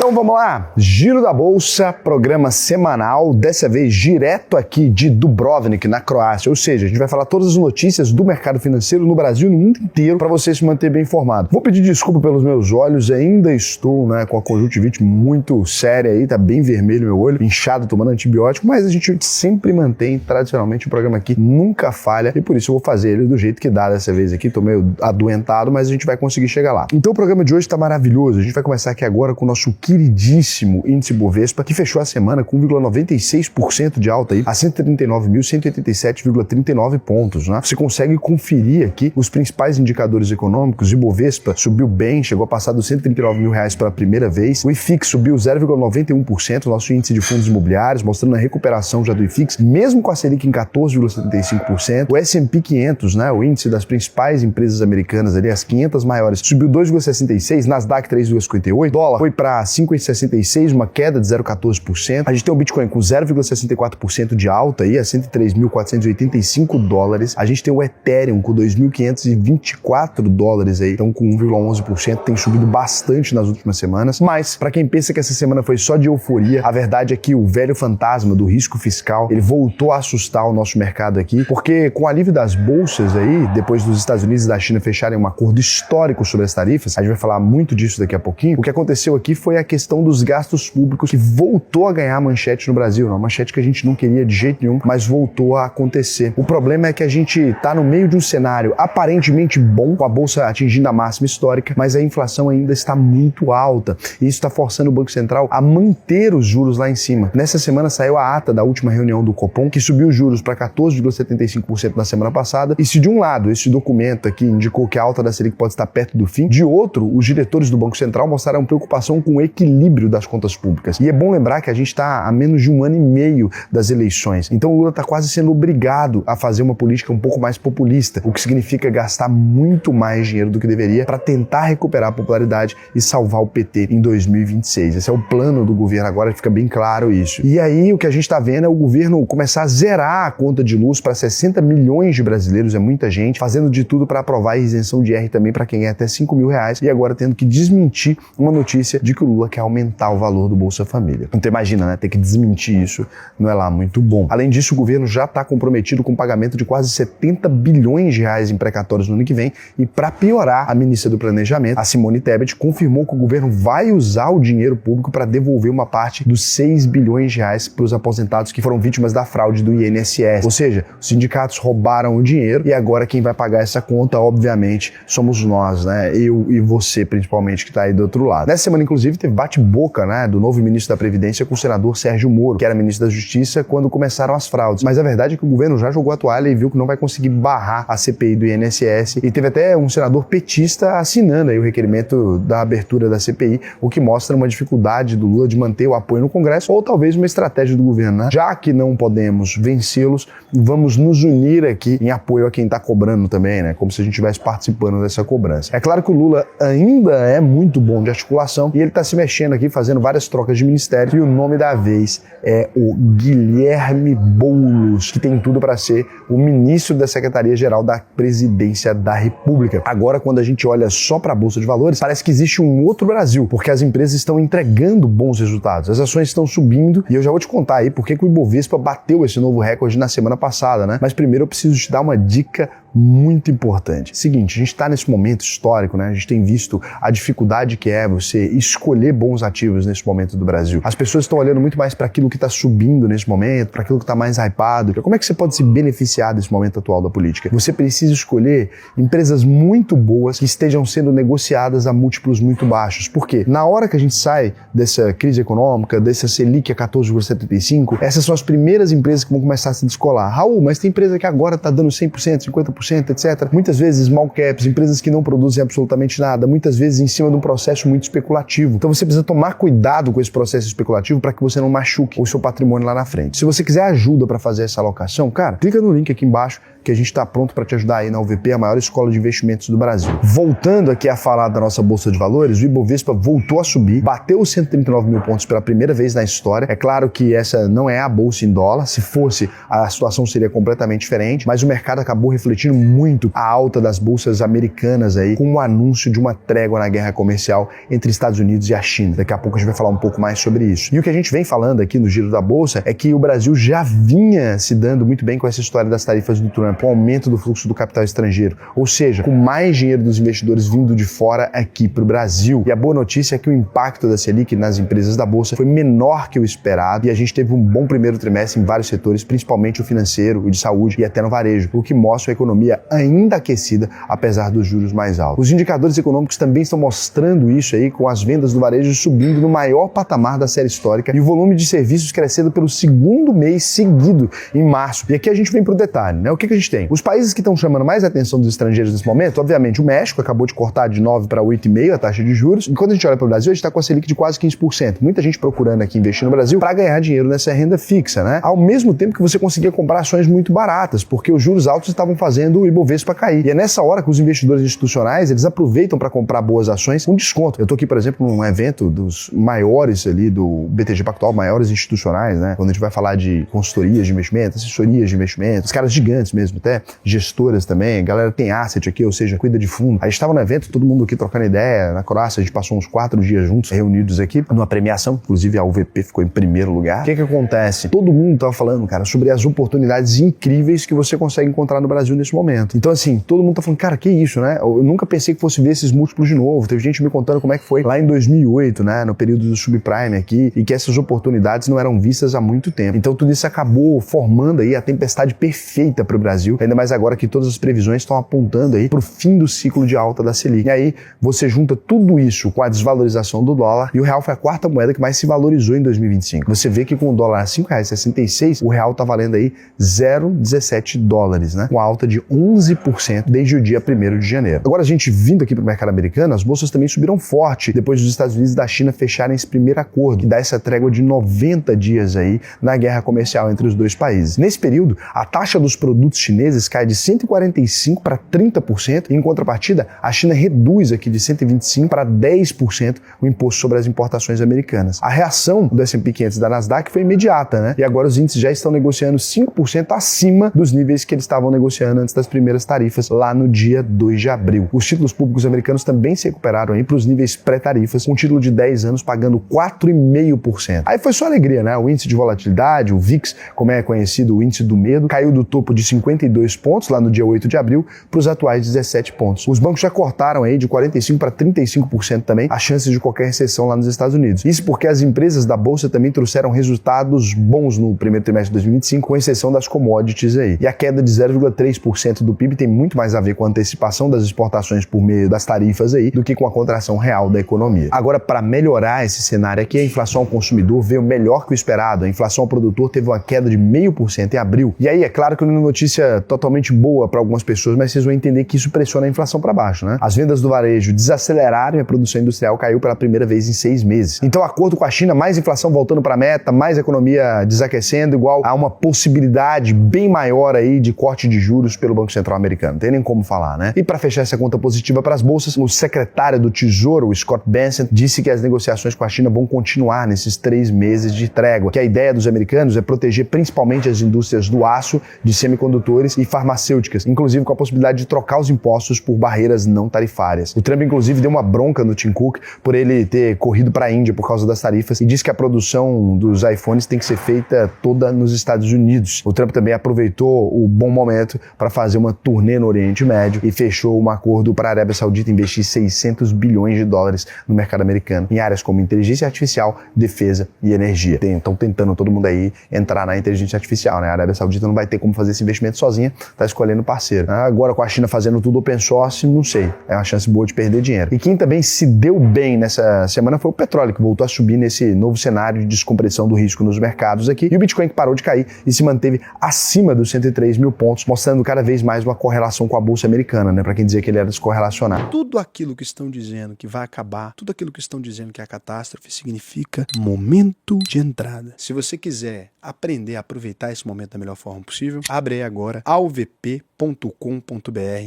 Então vamos lá, Giro da Bolsa, programa semanal, dessa vez direto aqui de Dubrovnik, na Croácia. Ou seja, a gente vai falar todas as notícias do mercado financeiro no Brasil e no mundo inteiro para você se manter bem informado. Vou pedir desculpa pelos meus olhos, ainda estou com a conjuntivite muito séria aí, tá bem vermelho meu olho, inchado, tomando antibiótico, mas a gente sempre mantém, tradicionalmente, o programa aqui nunca falha e por isso eu vou fazer ele do jeito que dá dessa vez aqui. Tô meio adoentado, mas a gente vai conseguir chegar lá. Então o programa de hoje tá maravilhoso. A gente vai começar aqui agora com o nosso queridíssimo índice Bovespa, que fechou a semana com 1,96% de alta aí, a 139.187,39 pontos, né? Você consegue conferir aqui os principais indicadores econômicos. O Bovespa subiu bem, chegou a passar dos 139 mil reais pela primeira vez. O IFIX subiu 0,91%, nosso índice de fundos imobiliários, mostrando a recuperação já do IFIX, mesmo com a Selic em 14,75%. O S&P 500, né, o índice das principais empresas americanas ali, as 500 maiores, subiu 2,66%, Nasdaq 3,58%, dólar foi para 5,66, uma queda de 0,14%. A gente tem o Bitcoin com 0,64% de alta aí, a 103.485 dólares. A gente tem o Ethereum com 2.524 dólares aí, então com 1,11%, tem subido bastante nas últimas semanas. Mas, para quem pensa que essa semana foi só de euforia, a verdade é que o velho fantasma do risco fiscal, ele voltou a assustar o nosso mercado aqui, porque com o alívio das bolsas aí, depois dos Estados Unidos e da China fecharem um acordo histórico sobre as tarifas, a gente vai falar muito disso daqui a pouquinho, o que aconteceu aqui foi a questão dos gastos públicos, que voltou a ganhar manchete no Brasil, uma manchete que a gente não queria de jeito nenhum, mas voltou a acontecer. O problema é que a gente tá no meio de um cenário aparentemente bom, com a bolsa atingindo a máxima histórica, mas a inflação ainda está muito alta, e isso está forçando o Banco Central a manter os juros lá em cima. Nessa semana saiu a ata da última reunião do Copom, que subiu os juros para 14,75% na semana passada, e se de um lado esse documento aqui indicou que a alta da Selic pode estar perto do fim, de outro, os diretores do Banco Central mostraram preocupação com o equilíbrio das contas públicas. E é bom lembrar que a gente está a menos de 1 ano e meio das eleições, então o Lula está quase sendo obrigado a fazer uma política um pouco mais populista, o que significa gastar muito mais dinheiro do que deveria para tentar recuperar a popularidade e salvar o PT em 2026. Esse é o plano do governo agora, fica bem claro isso. E aí o que a gente está vendo é o governo começar a zerar a conta de luz para 60 milhões de brasileiros, é muita gente, fazendo de tudo para aprovar a isenção de IR também para quem ganha até 5 mil reais, e agora tendo que desmentir uma notícia de que o Lula quer aumentar o valor do Bolsa Família. Então imagina, né, ter que desmentir isso não é lá muito bom. Além disso, o governo já está comprometido com o pagamento de quase 70 bilhões de reais em precatórios no ano que vem, e para piorar, a ministra do Planejamento, a Simone Tebet, confirmou que o governo vai usar o dinheiro público para devolver uma parte dos 6 bilhões de reais para os aposentados que foram vítimas da fraude do INSS. Ou seja, os sindicatos roubaram o dinheiro e agora quem vai pagar essa conta, obviamente, somos nós, né? Eu e você, principalmente, que está aí do outro lado. Nessa semana, inclusive, teve bate-boca, né, do novo ministro da Previdência com o senador Sérgio Moro, que era ministro da Justiça quando começaram as fraudes. Mas a verdade é que o governo já jogou a toalha e viu que não vai conseguir barrar a CPI do INSS, e teve até um senador petista assinando aí o requerimento da abertura da CPI, o que mostra uma dificuldade do Lula de manter o apoio no Congresso, ou talvez uma estratégia do governo, né? Já que não podemos vencê-los, vamos nos unir aqui em apoio a quem está cobrando também, né? Como se a gente estivesse participando dessa cobrança. É claro que o Lula ainda é muito bom de articulação e ele está se mexendo aqui, fazendo várias trocas de ministério, e o nome da vez é o Guilherme Boulos, que tem tudo para ser o ministro da Secretaria-Geral da Presidência da República. Agora, quando a gente olha só para a Bolsa de Valores, parece que existe um outro Brasil, porque as empresas estão entregando bons resultados, as ações estão subindo, e eu já vou te contar aí por que o Ibovespa bateu esse novo recorde na semana passada, né? Mas primeiro eu preciso te dar uma dica muito importante. Seguinte, a gente está nesse momento histórico, né? A gente tem visto a dificuldade que é você escolher bons ativos nesse momento do Brasil. As pessoas estão olhando muito mais para aquilo que está subindo nesse momento, para aquilo que está mais hypado. Como é que você pode se beneficiar desse momento atual da política? Você precisa escolher empresas muito boas que estejam sendo negociadas a múltiplos muito baixos. Por quê? Na hora que a gente sai dessa crise econômica, dessa Selic a 14,75, essas são as primeiras empresas que vão começar a se descolar. Raul, mas tem empresa que agora está dando 100%, 50%, etc. Muitas vezes small caps, empresas que não produzem absolutamente nada, muitas vezes em cima de um processo muito especulativo. Então você precisa tomar cuidado com esse processo especulativo para que você não machuque o seu patrimônio lá na frente. Se você quiser ajuda para fazer essa alocação, cara, clica no link aqui embaixo que a gente está pronto para te ajudar aí na UVP, a maior escola de investimentos do Brasil. Voltando aqui a falar da nossa Bolsa de Valores, o Ibovespa voltou a subir, bateu os 139 mil pontos pela primeira vez na história. É claro que essa não é a bolsa em dólar, se fosse, a situação seria completamente diferente, mas o mercado acabou refletindo repercutindo muito a alta das bolsas americanas aí, com o anúncio de uma trégua na guerra comercial entre Estados Unidos e a China. Daqui a pouco a gente vai falar um pouco mais sobre isso. E o que a gente vem falando aqui no Giro da Bolsa é que o Brasil já vinha se dando muito bem com essa história das tarifas do Trump, com o aumento do fluxo do capital estrangeiro, ou seja, com mais dinheiro dos investidores vindo de fora aqui para o Brasil. E a boa notícia é que o impacto da Selic nas empresas da Bolsa foi menor que o esperado e a gente teve um bom primeiro trimestre em vários setores, principalmente o financeiro, o de saúde e até no varejo, o que mostra a economia ainda aquecida, apesar dos juros mais altos. Os indicadores econômicos também estão mostrando isso aí, com as vendas do varejo subindo no maior patamar da série histórica e o volume de serviços crescendo pelo segundo mês seguido em março. E aqui a gente vem pro detalhe, né? O que a gente tem? Os países que estão chamando mais a atenção dos estrangeiros nesse momento, obviamente o México acabou de cortar de 9 para 8,5 a taxa de juros, e quando a gente olha para o Brasil, a gente está com a Selic de quase 15%. Muita gente procurando aqui investir no Brasil para ganhar dinheiro nessa renda fixa, né? Ao mesmo tempo que você conseguia comprar ações muito baratas, porque os juros altos estavam fazendo o Ibovespa cair. E é nessa hora que os investidores institucionais, eles aproveitam para comprar boas ações com desconto. Eu tô aqui, por exemplo, num evento dos maiores ali do BTG Pactual, maiores institucionais, né? Quando a gente vai falar de consultorias de investimento, assessorias de investimento, os caras gigantes mesmo, até gestoras também, a galera tem asset aqui, ou seja, cuida de fundo. A gente estava no evento, todo mundo aqui trocando ideia, na Croácia a gente passou uns 4 dias juntos, reunidos aqui, numa premiação, inclusive a UVP ficou em primeiro lugar. O que acontece? Todo mundo tava falando, cara, sobre as oportunidades incríveis que você consegue encontrar no Brasil nesse momento. Então assim, todo mundo tá falando, cara, que isso, né? Eu nunca pensei que fosse ver esses múltiplos de novo. Teve gente me contando como é que foi lá em 2008, né, no período do subprime aqui, e que essas oportunidades não eram vistas há muito tempo. Então tudo isso acabou formando aí a tempestade perfeita para o Brasil, ainda mais agora que todas as previsões estão apontando aí pro fim do ciclo de alta da Selic. E aí você junta tudo isso com a desvalorização do dólar, e o real foi a quarta moeda que mais se valorizou em 2025. Você vê que com o dólar a R$ 5,66, o real tá valendo aí 0,17 dólares, né? Com alta de 11% desde o dia 1º de janeiro. Agora, a gente vindo aqui pro mercado americano, as bolsas também subiram forte depois dos Estados Unidos e da China fecharem esse primeiro acordo, que dá essa trégua de 90 dias aí na guerra comercial entre os dois países. Nesse período, a taxa dos produtos chineses cai de 145% para 30%, e em contrapartida, a China reduz aqui de 125% para 10% o imposto sobre as importações americanas. A reação do S&P 500 e da Nasdaq foi imediata, né? E agora os índices já estão negociando 5% acima dos níveis que eles estavam negociando antes das primeiras tarifas, lá no dia 2 de abril. Os títulos públicos americanos também se recuperaram aí para os níveis pré-tarifas, com um título de 10 anos pagando 4,5%. Aí foi só alegria, né? O índice de volatilidade, o VIX, como é conhecido, o índice do medo, caiu do topo de 52 pontos lá no dia 8 de abril para os atuais 17 pontos. Os bancos já cortaram aí de 45% para 35% também as chances de qualquer recessão lá nos Estados Unidos. Isso porque as empresas da Bolsa também trouxeram resultados bons no primeiro trimestre de 2025, com exceção das commodities aí. E a queda de 0,3% do PIB tem muito mais a ver com a antecipação das exportações por meio das tarifas aí, do que com a contração real da economia. Agora, para melhorar esse cenário aqui, a inflação ao consumidor veio melhor que o esperado. A inflação ao produtor teve uma queda de 0,5% em abril. E aí, é claro que não é uma notícia totalmente boa para algumas pessoas, mas vocês vão entender que isso pressiona a inflação para baixo, né? As vendas do varejo desaceleraram e a produção industrial caiu pela primeira vez em 6 meses. Então, acordo com a China, mais inflação voltando para a meta, mais economia desaquecendo, igual a uma possibilidade bem maior aí de corte de juros pelo Banco Central americano. Não tem nem como falar, né? E para fechar essa conta positiva para as bolsas, o secretário do Tesouro, o Scott Bessent, disse que as negociações com a China vão continuar nesses 3 meses de trégua, que a ideia dos americanos é proteger principalmente as indústrias do aço, de semicondutores e farmacêuticas, inclusive com a possibilidade de trocar os impostos por barreiras não tarifárias. O Trump, inclusive, deu uma bronca no Tim Cook por ele ter corrido para a Índia por causa das tarifas e disse que a produção dos iPhones tem que ser feita toda nos Estados Unidos. O Trump também aproveitou o bom momento para fazer uma turnê no Oriente Médio e fechou um acordo para a Arábia Saudita investir 600 bilhões de dólares no mercado americano, em áreas como inteligência artificial, defesa e energia. Estão tentando todo mundo aí entrar na inteligência artificial, né? A Arábia Saudita não vai ter como fazer esse investimento sozinha, tá escolhendo parceiro. Agora, com a China fazendo tudo open source, não sei, é uma chance boa de perder dinheiro. E quem também se deu bem nessa semana foi o petróleo, que voltou a subir nesse novo cenário de descompressão do risco nos mercados aqui, e o Bitcoin que parou de cair e se manteve acima dos 103 mil pontos, mostrando cada vez mais uma correlação com a bolsa americana, né? Para quem dizia que ele era descorrelacionado. Tudo aquilo que estão dizendo que vai acabar, tudo aquilo que estão dizendo que é a catástrofe, significa momento de entrada. Se você quiser aprender a aproveitar esse momento da melhor forma possível, abre aí agora alvp.com.br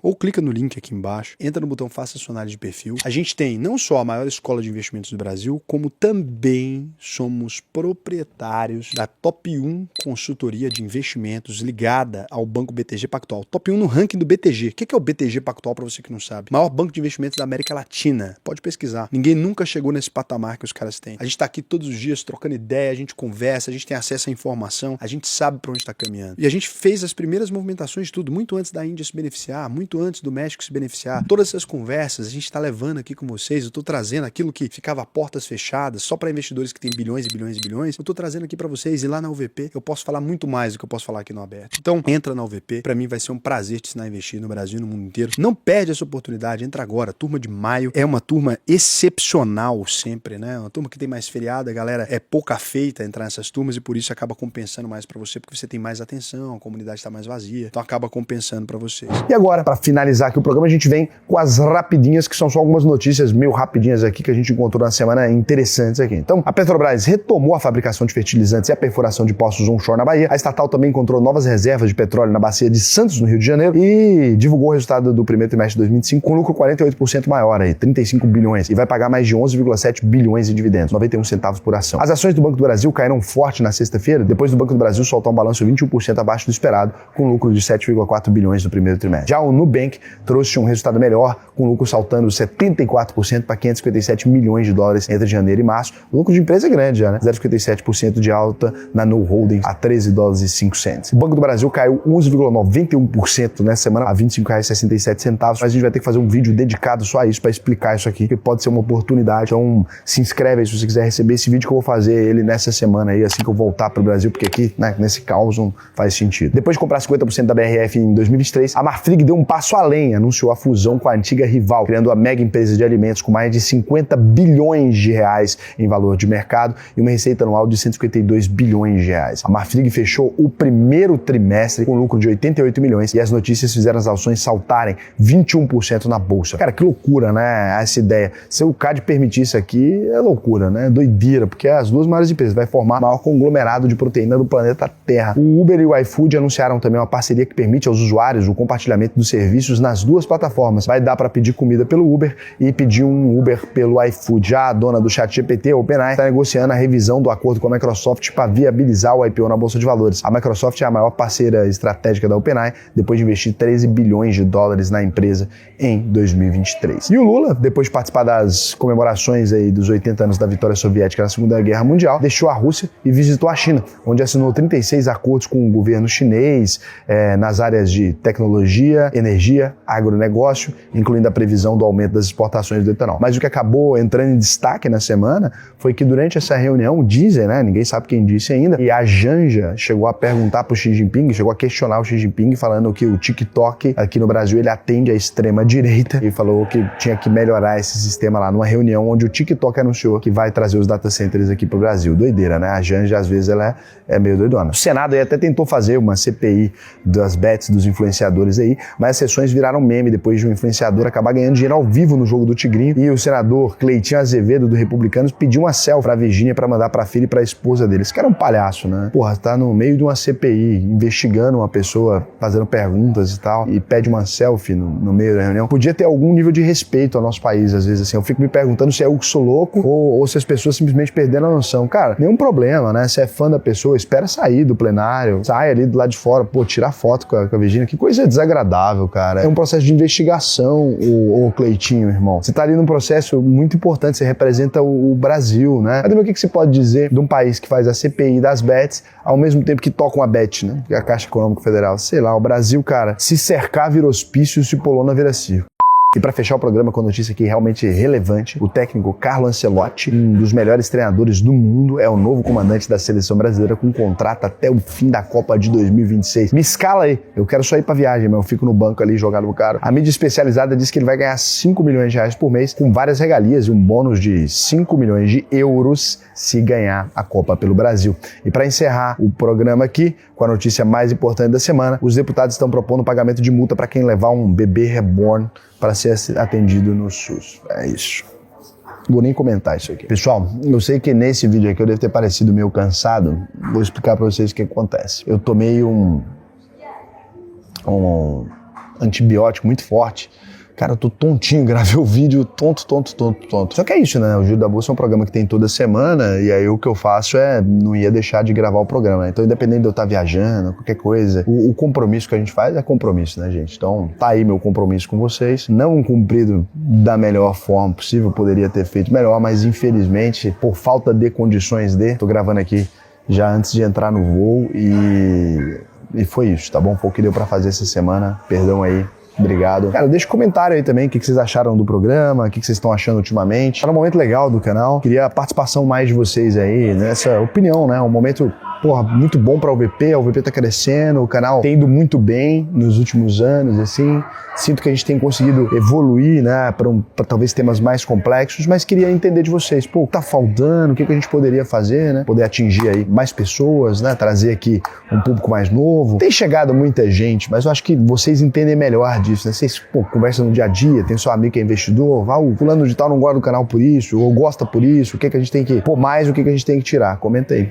ou clica no link aqui embaixo, entra no botão Faça sua análise de perfil. A gente tem não só a maior escola de investimentos do Brasil, como também somos proprietários da Top 1 consultoria de investimentos ligada ao Banco BTG Pactual. Top 1 no ranking do BTG. O que é o BTG Pactual para você que não sabe? Maior banco de investimentos da América Latina. Pode pesquisar. Ninguém nunca chegou nesse patamar que os caras têm. A gente tá aqui todos os dias trocando ideia, a gente conversa, a gente tem acesso à informação, a gente sabe para onde está caminhando. E a gente fez as primeiras movimentações de tudo, muito antes da Índia se beneficiar, muito antes do México se beneficiar. Todas essas conversas a gente está levando aqui com vocês. Eu tô trazendo aquilo que ficava a portas fechadas, só para investidores que têm bilhões e bilhões e bilhões. Eu tô trazendo aqui para vocês, e lá na UVP eu posso falar muito mais do que eu posso falar aqui no aberto. Então, entra na UVP, para mim vai ser um prazer te ensinar a investir no Brasil e no mundo inteiro. Não perde essa oportunidade, entra agora. A turma de maio é uma turma excepcional sempre, né? Uma turma que tem mais feriado, a galera é pouca feita entrar nessas turmas e por isso acaba compensando mais para você, porque você tem mais atenção, a comunidade está mais vazia, então acaba compensando para vocês. E agora, para finalizar aqui o programa, a gente vem com as rapidinhas, que são só algumas notícias meio rapidinhas aqui que a gente encontrou na semana interessantes aqui. Então, a Petrobras retomou a fabricação de fertilizantes e a perfuração de poços onshore na Bahia. A estatal também encontrou novas reservas de petróleo na bacia de Santos, no Rio de Janeiro, e divulgou o resultado do primeiro trimestre de 2025 com lucro 48% maior, aí, 35 bilhões, e vai pagar mais de 11,7 bilhões em dividendos, 91 centavos por ação. As ações do Banco do Brasil caíram forte na sexta-feira, depois do Banco do Brasil soltar um balanço 21% abaixo do esperado, com lucro de 7,4 bilhões no primeiro trimestre. Já o Nubank trouxe um resultado melhor, com lucro saltando 74% para 557 milhões de dólares entre janeiro e março. O lucro de empresa é grande já, né? 0,57% de alta na No Holding a 13 dólares e 5 cents. O Banco do Brasil caiu 11,91% nessa semana a R$ 25,67, mas a gente vai ter que fazer um vídeo dedicado só a isso, para explicar isso aqui, que pode ser uma oportunidade. Então se inscreve aí se você quiser receber esse vídeo, que eu vou fazer ele nessa semana aí, assim que eu voltar para o Brasil, porque aqui, né, nesse caos não faz sentido. Depois de comprar 50% da BRF em 2023, a Marfrig deu um passo além, anunciou a fusão com a antiga rival, criando a mega empresa de alimentos com mais de 50 bilhões de reais em valor de mercado e uma receita anual de 152 bilhões de reais. A Marfrig fechou o primeiro trimestre com lucro de 88 milhões e as notícias fizeram as ações saltarem 21% na bolsa. Cara, que loucura, né? Essa ideia. Se o CAD permitir isso aqui, é loucura, né? Doideira, porque as duas maiores empresas vai formar o maior conglomerado de proteína do planeta Terra. O Uber e o iFood anunciaram também uma parceria que permite aos usuários o compartilhamento dos serviços nas duas plataformas. Vai dar para pedir comida pelo Uber e pedir um Uber pelo iFood. Já a dona do ChatGPT, a OpenAI, está negociando a revisão do acordo com a Microsoft para viabilizar o IPO na Bolsa de Valores. A Microsoft é a maior parceira estratégica da OpenAI, depois de investir 13 bilhões de dólares na empresa em 2023. E o Lula, depois de participar das comemorações aí dos 80 anos da vitória soviética na Segunda Guerra Mundial, deixou a Rússia e visitou a China, onde assinou 36 acordos com o governo chinês nas áreas de tecnologia, energia, agronegócio, incluindo a previsão do aumento das exportações do etanol. Mas o que acabou entrando em destaque na semana foi que durante essa reunião, dizem, né, ninguém sabe quem disse ainda, e a Janja chegou a perguntar para o Xi Jinping, chegou a questionar o Xi Jinping, falando que o TikTok aqui no Brasil ele atende à extrema direita, e falou que tinha que melhorar esse sistema lá, numa reunião onde o TikTok anunciou que vai trazer os data centers aqui pro Brasil. Doideira, né? A Janja às vezes ela é meio doidona. O Senado aí até tentou fazer uma CPI das bets dos influenciadores aí, mas as sessões viraram meme depois de um influenciador acabar ganhando dinheiro ao vivo no jogo do Tigrinho, e o senador Cleitinho Azevedo do Republicanos pediu uma selfie pra Virgínia pra mandar pra filha e pra esposa dele. Esse cara é um palhaço, né? Porra, tá no meio de uma CPI, investigando uma pessoa, fazendo perguntas e tal, e pede uma selfie no meio da reunião. Podia ter algum nível de respeito ao nosso país, às vezes, assim. Eu fico me perguntando se é eu que sou louco ou se as pessoas simplesmente perderam a noção. Cara, nenhum problema, né? Se é fã da pessoa, espera sair do plenário, sai ali do lado de fora, pô, tirar foto com a Virgínia. Que coisa desagradável, cara. É um processo de investigação, o Cleitinho, irmão. Você tá ali num processo muito importante, você representa o Brasil, né? Mas também o que você pode dizer de um país que faz a CPI das bets ao mesmo tempo que toca uma bet, né? Que é a Caixa Econômica Federal. Sei lá, o Brasil, cara, se cercar vira hospício, se polona vira circo. E para fechar o programa com a notícia aqui realmente relevante, o técnico Carlo Ancelotti, um dos melhores treinadores do mundo, é o novo comandante da seleção brasileira com contrato até o fim da Copa de 2026. Me escala aí, eu quero só ir pra viagem, mas eu fico no banco ali jogado no caro. A mídia especializada diz que ele vai ganhar 5 milhões de reais por mês, com várias regalias e um bônus de 5 milhões de euros se ganhar a Copa pelo Brasil. E para encerrar o programa aqui, com a notícia mais importante da semana, os deputados estão propondo pagamento de multa para quem levar um bebê reborn para ser atendido no SUS. É isso. Vou nem comentar isso aqui. Pessoal, eu sei que nesse vídeo aqui eu devo ter parecido meio cansado. Vou explicar pra vocês o que acontece. Eu tomei um antibiótico muito forte. Cara, eu tô tontinho, gravei o vídeo tonto. Só que é isso, né? O Giro da Bolsa é um programa que tem toda semana e aí o que eu faço não ia deixar de gravar o programa. Então, independente de eu estar viajando, qualquer coisa, o compromisso que a gente faz é compromisso, né, gente? Então, tá aí meu compromisso com vocês. Não cumprido da melhor forma possível, poderia ter feito melhor, mas infelizmente, por falta de condições tô gravando aqui já antes de entrar no voo e foi isso, tá bom? Foi o que deu pra fazer essa semana. Perdão aí. Obrigado. Cara, deixa um comentário aí também, o que vocês acharam do programa, o que vocês estão achando ultimamente. Tá num momento legal do canal, queria a participação mais de vocês aí, nessa opinião, né? Um momento, muito bom pra UVP, a UVP tá crescendo, o canal tem ido muito bem nos últimos anos, assim. Sinto que a gente tem conseguido evoluir, né, pra talvez temas mais complexos, mas queria entender de vocês, o que tá faltando, o que a gente poderia fazer, né? Poder atingir aí mais pessoas, né? Trazer aqui um público mais novo. Tem chegado muita gente, mas eu acho que vocês entendem melhor disso, né? Vocês, conversam no dia a dia, tem seu amigo que é investidor, o fulano de tal não gosta do canal por isso, ou gosta por isso, o que a gente tem que pôr mais, o que a gente tem que tirar. Comenta aí.